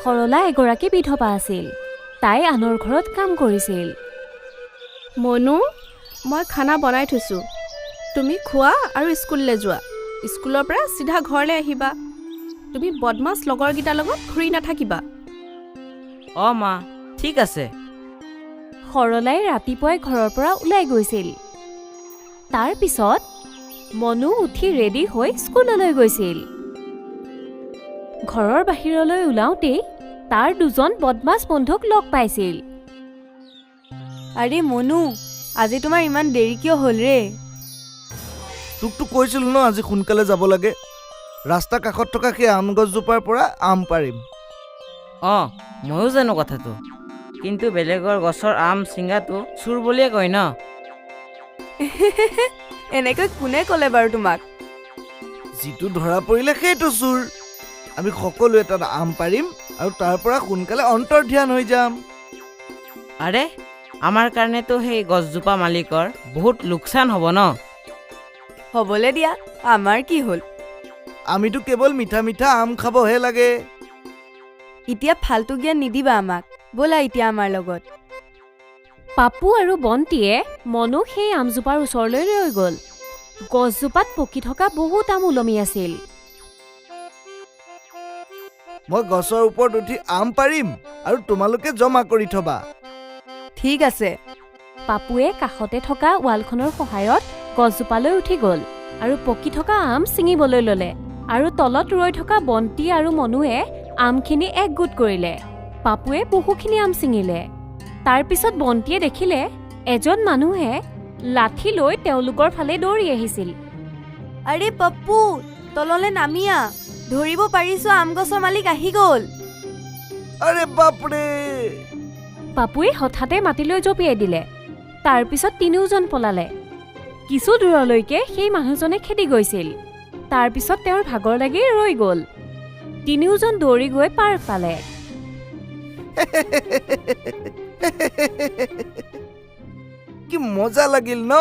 সৰলা এগৰাকী বিধৱা আছিল। তাই আনৰ ঘৰত কাম কৰিছিল। মনু, মই খানা বনাই থৈছোঁ। তুমি খোৱা আৰু স্কুললৈ যোৱা। স্কুলৰ পৰা চিধা ঘৰলৈ আহিবা। তুমি বদমাছ লগৰকেইটাৰ লগত ঘূৰি নাথাকিবা। অঁ মা, ঠিক আছে। সৰলাই ৰাতিপুৱাই ঘৰৰ পৰা ওলাই গৈছিল। তাৰ পিছত মনু উঠি ৰেডি হৈ স্কুললৈ গৈছিল। ঘৰৰ বাহিৰলৈ ওলাওঁতেই তাৰ দুজন বদমাছ বন্ধুক লগ পাইছিল। আৰে মনু, আজি তোমাৰ ইমান দেৰি কিয় হ'ল ৰে? তোকতো কৈছিলো ন আজি সোনকালে যাব লাগে। ৰাস্তা কাষত থকা সেই আম গছজোপাৰ পৰা আম পাৰিম। অঁ, ময়ো জানো কথাটো, কিন্তু বেলেগৰ গছৰ আম ছিঙাটো চুৰ বুলিয়ে কয় ন। এনেকৈ কোনে ক'লে বাৰু তোমাক? যিটো ধৰা পৰিলে সেইটো চোৰ। আমি সকলোৱে তাত আম পাৰিম আৰু তাৰ পৰা সোনকালে অন্তৰ্ধান হৈ যাম। আৰে, আমাৰ কাৰণেতো সেই গছজোপা মালিকৰ বহুত লোকচান হ'ব ন। হ'বলৈ দিয়া, আমাৰ কি হ'ল? আমিতো কেৱল মিঠা মিঠা আম খাবহে লাগে। এতিয়া ফাল্টু জ্ঞান নিদিবা আমাক। ব'লা এতিয়া আমাৰ লগত। পাপু আৰু বন্তিয়ে মনু সেই আমজোপাৰ ওচৰলৈ ৰৈ গ'ল। গছজোপাত পকি থকা বহুত আম ওলমি আছিল। মই গছৰ ওপৰত উঠি আম পাৰিম আৰু তোমালোকে জমা কৰি থবা। ঠিক আছে। পাপুৱে কাষতে থকা ৱালখনৰ সহায়ত গছজোপালৈ উঠি গ'ল আৰু পকি থকা আম ছিঙিবলৈ ল'লে। আৰু তলত ৰৈ থকা বন্তি আৰু মনুৱে আমখিনি একগোট কৰিলে। পাপুৱে বহুখিনি আম ছিঙিলে। তাৰ পিছত বন্তিয়ে দেখিলে এজন মানুহে লাঠি লৈ তেওঁলোকৰ ফালে দৌৰি আহিছিল। আৰে পপ্পু, তললৈ নামিয়া। ধৰিব পাৰিছো আম গছৰ মালিক আহি গ'ল। আৰে বাপৰে! পাপুৱে হঠাতে মাটিলৈ জঁপিয়াই দিলে। তাৰ পিছত তিনিওজন পলালে। কিছু দূৰলৈকে সেই মানুহজনে খেদি গৈছিল। তাৰ পিছত তেওঁৰ ভাগৰ লাগি ৰৈ গ'ল। তিনিওজন দৌৰি গৈ পাৰ পালে। কি মজা লাগিল ন?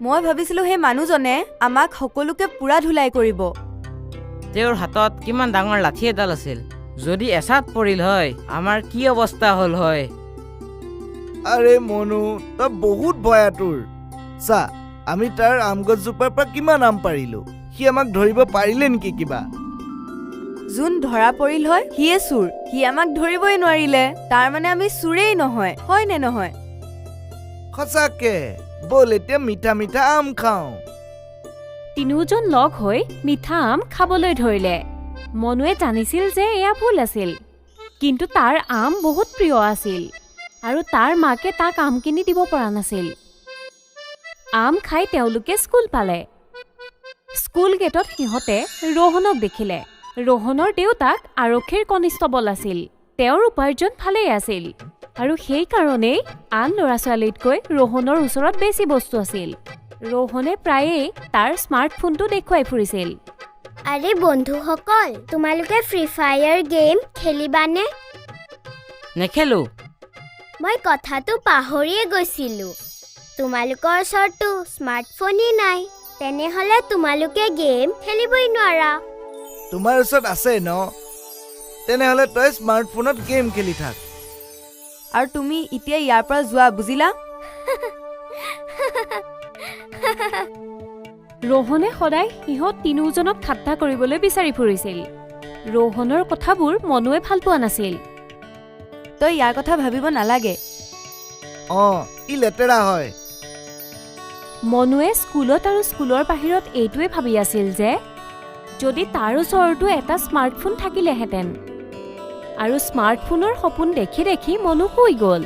মই ভাবিছিলো সেই মানুহজনে আমাক সকলোকে পুৰা ধুলাই কৰিব। তেওঁৰ হাতত কিমান ডাঙৰ লাঠি এডাল আছিল। যদি এচাত পৰিল হয়, আমাৰ কি অৱস্থা হ'ল হয়। আৰে মনু, তই বহুত ভয়াতুৰ। চা, আমি তাৰ আম গছজোপাৰ পৰা কিমান আম পাৰিলো। সি আমাক ধৰিব পাৰিলে নেকি কিবা? যোন ধৰা পৰিল হয় সিয়ে চোৰ। সি আমাক ধৰিবই নোৱাৰিলে। তাৰ মানে আমি চোৰেই নহয়, হয় নে নহয়? সঁচাকে, ব'ল এতিয়া মিঠা মিঠা আম খাওঁ। তিনিওজন লগ হৈ মিঠা আম খাবলৈ ধৰিলে। মনুৱে জানিছিল যে এয়া ভুল আছিল, কিন্তু তাৰ আম বহুত প্ৰিয় আছিল আৰু তাৰ মাকে তাক আম কিনি দিব পৰা নাছিল। আম খাই তেওঁলোকে স্কুল পালে। স্কুল গেটত সিহঁতে ৰোহনক দেখিলে। ৰোহনৰ দেউতাক আৰক্ষীৰ কনিষ্টবল আছিল। তেওঁৰ উপাৰ্জন ভালেই আছিল আৰু সেইকাৰণেই আন ল'ৰা ছোৱালীতকৈ ৰোহনৰ ওচৰত বেছি বস্তু আছিল। ৰোহনে প্ৰায়েই তাৰ স্মাৰ্টফোনটো দেখুৱাই ফুৰিছিল। আৰে বন্ধুসকল, তোমালোকে ফ্ৰী ফায়াৰ গেম খেলিবানে? নেখেলো। মই কথাটো পাহৰিয়ে গৈছিলোঁ। তোমালোকৰ ওচৰতো স্মাৰ্টফোনেই নাই। তেনেহ'লে তোমালোকে গেম খেলিবই নোৱাৰা। তোমাৰ ওচৰত আছে ন? তেনেহ'লে তই স্মাৰ্টফোনত গেম খেলি থাক। আৰু তুমি এতিয়া ইয়াৰ পৰা যোৱা, বুজিলা? ৰোহনে সদায় সিহঁত তিনিওজনক ঠাট্টা কৰিবলৈ বিচাৰি ফুৰিছিল। ৰোহনৰ কথাবোৰ মনুৱে ভাল পোৱা নাছিল। তই ইয়াৰ কথা ভাবিব নালাগে। অঁ, ই লেতেৰা হয়। মনুৱে স্কুলত আৰু স্কুলৰ বাহিৰত এইটোৱে ভাবি আছিল যে যদি তাৰ ওচৰতো এটা স্মাৰ্টফোন থাকিলেহেঁতেন। আৰু স্মাৰ্টফোনৰ সপোন দেখি দেখি মনু শুই গ'ল।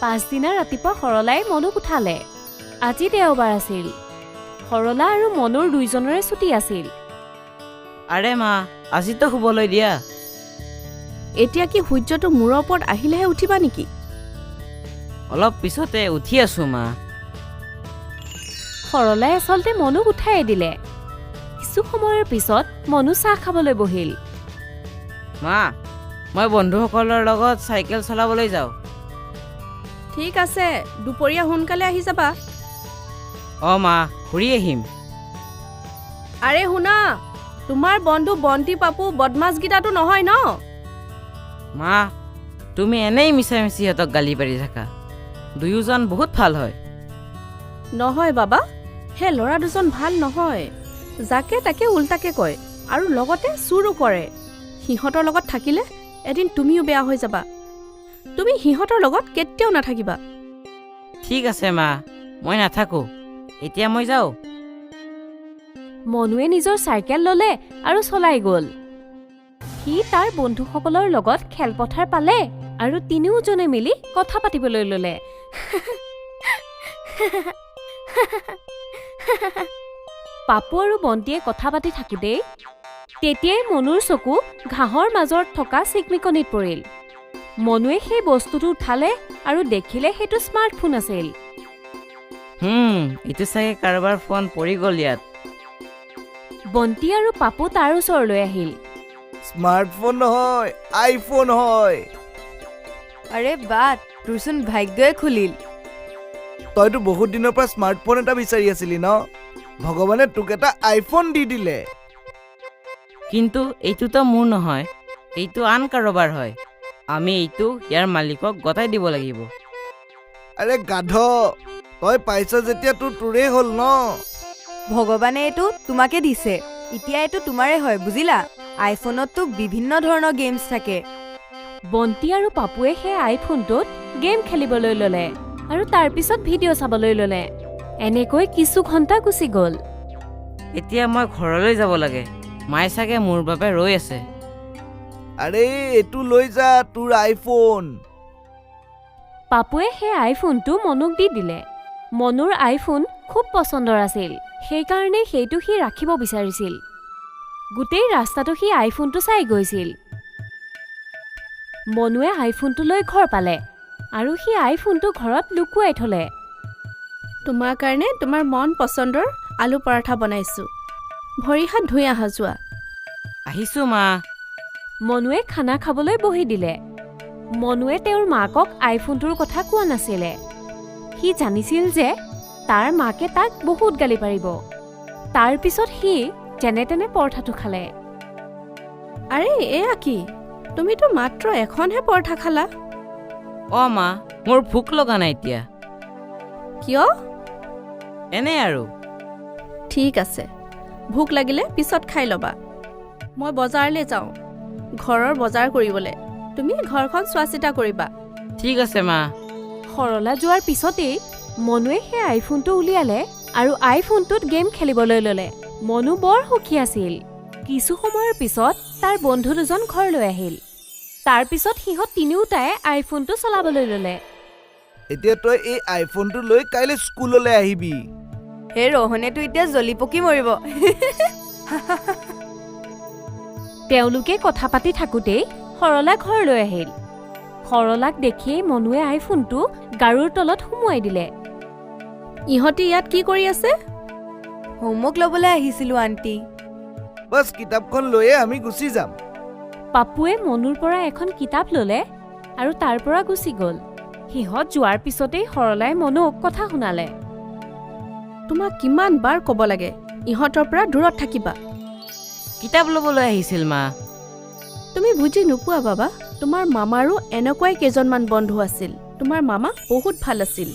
পাছদিনা ৰাতিপুৱা সৰলাই মনুক উঠালে। আজি দেওবাৰ আছিল। সৰলা আৰু মনুৰ দুইজনৰে ছুটি আছিল। আৰে মা, আজিতো শুবলৈ দিয়া। এতিয়া কি সূৰ্যটো মূৰৰ ওপৰত আহিলেহে উঠিবা নেকি? অলপ পিছতে উঠি আছো মা। সৰলাই আচলতে মনুক উঠাই দিলে। কিছু সময়ৰ পিছত মনু চাহ খাবলৈ বহিল। মা, মই বন্ধুসকলৰ লগত চাইকেল চলাবলৈ যাওঁ। ঠিক আছে, দুপৰীয়া সোনকালে আহি যাবা। অঁ মা, ঘূৰি আহিম। আৰে শুনা, তোমাৰ বন্ধু বন্তি পাপু বদমাছকেইটাতো নহয় ন? মা তুমি এনেই মিছাই মিছি সিহঁতক গালি পাৰি থাকা। দুয়োজন বহুত ভাল হয়। নহয় বাবা, সেই ল'ৰা দুজন ভাল নহয়। যাকে তাকে উল্টাকে কয় আৰু লগতে চুৰো কৰে। সিহঁতৰ লগত থাকিলে এদিন তুমিও বেয়া হৈ যাবা। তুমি সিহঁতৰ লগত কেতিয়াও নাথাকিবা। ঠিক আছে মা, মই নাথাকোঁ। এতিয়া মই যাওঁ। মনুৱে নিজৰ চাইকেল ল'লে আৰু চলাই গ'ল। সি তাৰ বন্ধুসকলৰ লগত খেলপথাৰ পালে আৰু তিনিওজনে মিলি কথা পাতিবলৈ ল'লে। পাপু আৰু বন্তিয়ে কথা পাতি থাকোঁতেই তেতিয়াই মনুৰ চকু ঘাঁহৰ মাজত থকা চিকমিকনিত পৰিল। মনুৱে সেই বস্তুটো উঠালে আৰু দেখিলে সেইটো স্মাৰ্টফোন আছিল। এইটো চাগে কাৰোবাৰ ফোন পৰি গ'ল ইয়াত। বন্তি আৰু পাপু তাৰ ওচৰলৈ আহিল। স্মাৰ্টফোন নহয়, আইফোন হয়। আৰে বাট, তোৰচোন ভাগ্যই খুলিল। তইতো বহুত দিনৰ পৰা স্মাৰ্টফোন এটা বিচাৰি আছিলি ন? ভগৱানে তোক এটা আইফোন দি দিলে। কিন্তু এইটোতো মোৰ নহয়, এইটো আন কাৰোবাৰ হয়। আমি এইটো ইয়াৰ মালিকক গতাই দিব লাগিব। আৰে গাধ, তই পাইছ যেতিয়া তোৰেই হ'ল ন। ভগৱানে এইটো তোমাকে দিছে, এতিয়া এইটো তোমাৰে হয়, বুজিলা? আইফোনততো বিভিন্ন ধৰণৰ গেমছ থাকে। বন্তি আৰু পাপুৱে সেই আইফোনটোত গেম খেলিবলৈ ল'লে আৰু তাৰ পিছত ভিডিঅ' চাবলৈ ল'লে। এনেকৈ কিছু ঘণ্টা গুচি গ'ল। এতিয়া মই ঘৰলৈ যাব লাগে। মায়ে চাগে মোৰ বাবে ৰৈ আছে। আৰে এইটো লৈ যা, তোৰ আইফোন। পাপুৱে সেই আইফোনটো মনুক দি দিলে। মনুৰ আইফোন খুব পচন্দৰ আছিল, সেইকাৰণে সেইটো সি ৰাখিব বিচাৰিছিল। গোটেই ৰাস্তাটো সি আইফোনটো চাই গৈছিল। মনুৱে আইফোনটো লৈ ঘৰ পালে আৰু সি আইফোনটো ঘৰত লুকুৱাই থলে। তোমাৰ কাৰণে তোমাৰ মন পচন্দৰ আলু পৰাঠা বনাইছোঁ। ভৰি হাত ধুই আহা যোৱা। আহিছোঁ মা। মনুৱে খানা খাবলৈ বহি দিলে। মনুৱে তেওঁৰ মাকক আইফোনটোৰ কথা কোৱা নাছিলে। সি জানিছিল যে তাৰ মাকে তাক বহুত গালি পাৰিব। তাৰ পিছত সি যেনে তেনে পৰঠাটো খালে। আৰে এয়া কি? তুমিতো মাত্ৰ এখনহে পৰঠা খালা। অ' মা, মোৰ ভোক লগা নাই এতিয়া। কিয়? এনেই আৰু। ঠিক আছে, ভোক লাগিলে পিছত খাই ল'বা। মই বজাৰলৈ যাওঁ, ঘৰৰ বজাৰ কৰিবলৈ। তুমি ঘৰখন চোৱা চিতা কৰিবা। ঠিক আছে মা। সৰলা যোৱাৰ পিছতেই মনুৱে সেই আইফোনটো উলিয়ালে আৰু আইফোনটোত গেম খেলিবলৈ ল'লে। মনু বৰ সুখী আছিল। কিছু সময়ৰ পিছত তাৰ বন্ধু দুজন ঘৰলৈ আহিল। তাৰ পিছত সিহঁত তিনিওটাই আইফোনটো চলাবলৈ ল'লে। এতিয়া তই এই আইফোনটো লৈ কাইলৈ স্কুললৈ আহিবি। সেই ৰহনেতো এতিয়া জ্বলি পকি মৰিব। তেওঁলোকে কথা পাতি থাকোঁতেই সৰলা ঘৰলৈ আহিল। সৰলাক দেখিয়েই মনুৱে আইফোনটো গাৰুৰ তলত সুমুৱাই দিলে। ইহঁতি ইয়াত কি কৰি আছে? হোমৱৰ্ক ল'বলৈ আহিছিলোঁ আণ্টি। বাছ কিতাপখন লৈয়ে আমি গুচি যাম। পাপুৱে মনুৰ পৰা এখন কিতাপ ল'লে আৰু তাৰ পৰা গুচি গ'ল। সিহঁত যোৱাৰ পিছতেই সৰলাই মনুক কথা শুনালে। তোমাক কিমান বাৰ ক'ব লাগে, ইহঁতৰ পৰা দূৰত থাকিবা। কিতাপ ল'বলৈ আহিছিল মা। তুমি বুজি নোপোৱা বাবা, তোমাৰ মামাৰো এনেকুৱাই কেইজনমান বন্ধু আছিল। তোমাৰ মামা বহুত ভাল আছিল।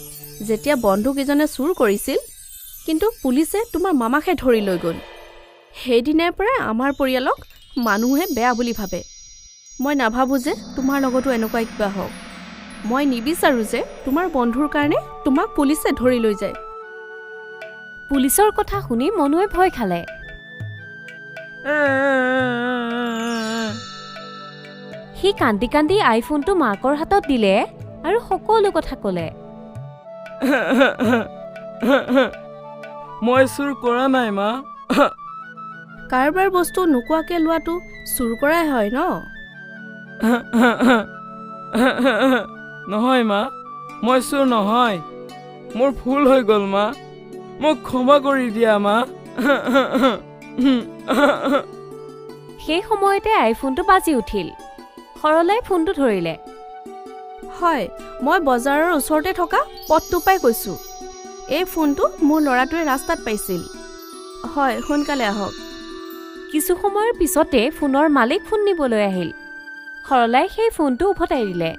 যেতিয়া বন্ধুকেইজনে চুৰ কৰিছিল, কিন্তু পুলিচে তোমাৰ মামাকহে ধৰি লৈ গ'ল। সেইদিনাৰ পৰাই আমাৰ পৰিয়ালক মানুহে বেয়া বুলি ভাবে। মই নাভাবোঁ যে তোমাৰ লগতো এনেকুৱা কিবা হওক। মই নিবিচাৰোঁ যে তোমাৰ বন্ধুৰ কাৰণে তোমাক পুলিচে ধৰি লৈ যায়। পুলিচৰ কথা শুনি মনুৱে ভয় খালে। সি কান্দি কান্দি আইফোনটো মাকৰ হাতত দিলে আৰু সকলো কথা ক'লে। মই চুৰ কৰা নাই মা। কাৰোবাৰ বস্তু নোকোৱাকৈ লোৱাটো চুৰ কৰাই হয় ন? নহয় মা, মই চুৰ নহয়। মোৰ ভুল হৈ গ'ল মা, মোক ক্ষমা কৰি দিয়া মা। সেই সময়তে আইফোনটো বাজি উঠিল। সৰলাই ফোনটো ধৰিলে। হয়, মই বজাৰৰ ওচৰতে থকা পথটো পাই কৈছোঁ। এই ফোনটো মোৰ ল'ৰাটোৱে ৰাস্তাত পাইছিল। হয়, সোনকালে আহক। কিছু সময়ৰ পিছতে ফোনৰ মালিক ফোন নিবলৈ আহিল। সৰলাই সেই ফোনটো উভতাই দিলে।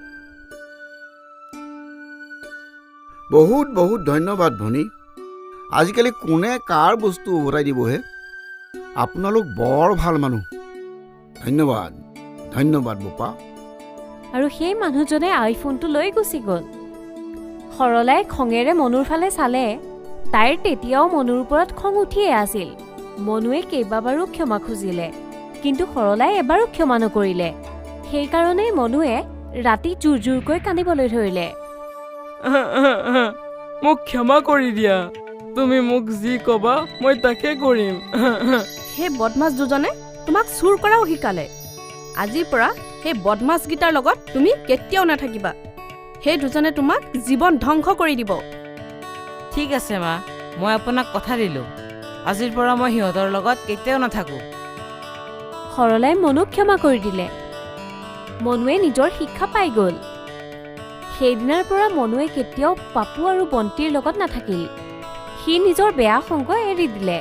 বহুত বহুত ধন্যবাদ ভনী। আজিকালি কোনে কাৰ বস্তু উভতাই দিবহে? আপোনালোক বৰ ভাল মানুহ। ধন্যবাদ ধন্যবাদ বোপা। আৰু সেই মানুহজনে আইফোনটো লৈ গুচি গ'ল। সৰলাই খঙেৰে মনুৰ ফালে চালে। তাইৰ তেতিয়াও মনুৰ ওপৰত খং উঠিয়ে আছিল। মনুৱে কেইবাবাৰো ক্ষমা খুজিলে, কিন্তু সৰলাই এবাৰো ক্ষমা নকৰিলে। সেইকাৰণেই মনুৱে ৰাতি জোৰ জোৰকৈ কান্দিবলৈ ধৰিলে। মোক ক্ষমা কৰি দিয়া। তুমি মোক যি ক'বা মই তাকে কৰিম। সেই বদমাছ দুজনে তোমাক চুৰ কৰাও শিকালে। আজিৰ পৰা সেই বদমাছকেইটাৰ লগত তুমি কেতিয়াও নাথাকিবা। সেই দুজনে তোমাক জীৱন ধ্বংস কৰি দিব। ঠিক আছে মা, মই আপোনাক কথা দিলোঁ। আজিৰ পৰা মই সিহঁতৰ লগত কেতিয়াও নাথাকোঁ। সৰলাই মনুক ক্ষমা কৰি দিলে। মনুৱে নিজৰ শিক্ষা পাই গ'ল। সেইদিনাৰ পৰা মনুৱে কেতিয়াও পাপু আৰু বন্তিৰ লগত নাথাকিল। সি নিজৰ বেয়া সংগ এৰি দিলে।